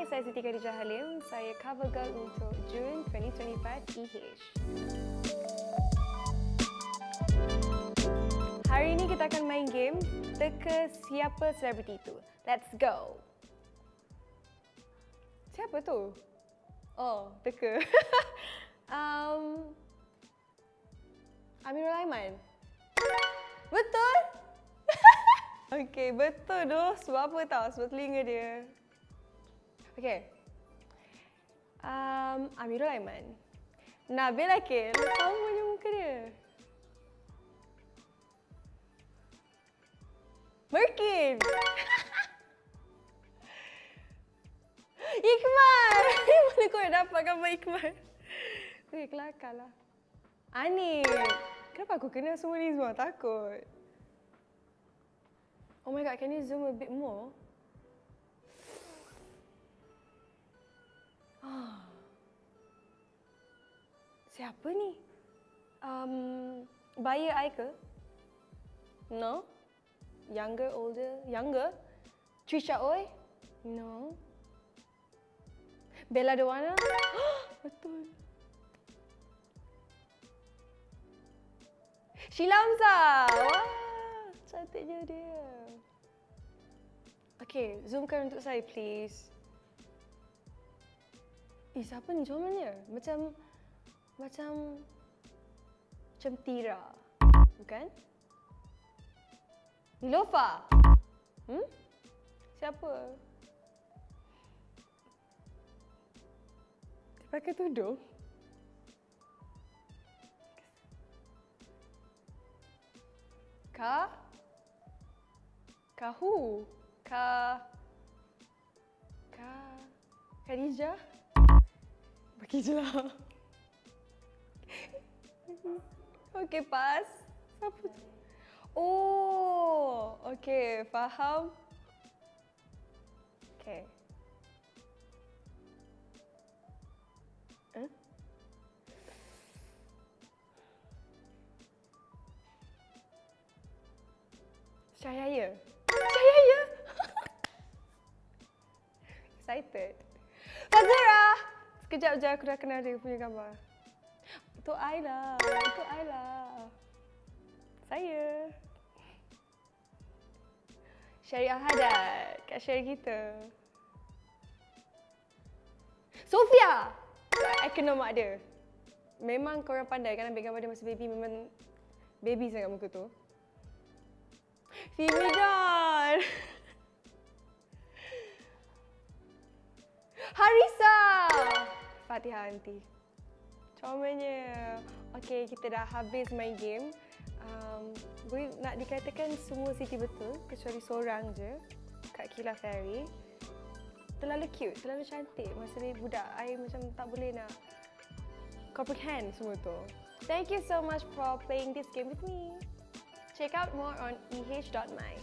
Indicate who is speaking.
Speaker 1: Hai, saya Siti Khadijah Halim. Saya cover girl untuk Jun 2025 EH. Hari ini kita akan main game Teka Siapa Selebriti Itu. Let's go! Siapa tu? Oh, teka. Amirul Aiman. Betul? Okey, betul doh. Sebab apa tahu? Sebab telinga dia. Okey. Amirul Aiman. Nabil Akil. Sama macam muka dia. Merkin. Iqmal. Mana kau dapat gambar Iqmal? Okey, kelakar lah. Anik. Kenapa aku kena semua ni semua? Takut. Oh my god, can you zoom a bit more? Siapa ni? Buyer I ke? No. Younger, older? Younger? Trisha Oy? No. Bella Doana? Betul. Sheila Hamzah! Wah, cantiknya dia. Okay, zoomkan untuk saya please. Siapa ni comelnya? Macam Tira. Bukan? Nilofa. Siapa? Dia pakai tudung. Khadijah? Bagi je lah. Okey, pas. Siapa tu? Oh, okey, faham. Okey. Cahaya. Cahaya. Excited. Fazira. Sekejap je aku dah kenal dia punya gambar. Itu Ayla. Itu Ayla. Saya. Syariah Haddad. Kak Syari kita. Sofia. I kenal mak dia. Memang korang pandai kan ambil gambar dia masa baby. Memang baby sangat muka tu. Fimi John. Harisa. Fatihah Aunty. Comelnya. Okey, kita dah habis main game. Boleh nak dikatakan semua Siti betul kecuali seorang je, Kak Kila Ferry. Terlalu cute, terlalu cantik. Masa ni budak, I macam tak boleh nak comprehend semua tu. Thank you so much for playing this game with me. Check out more on eh.my.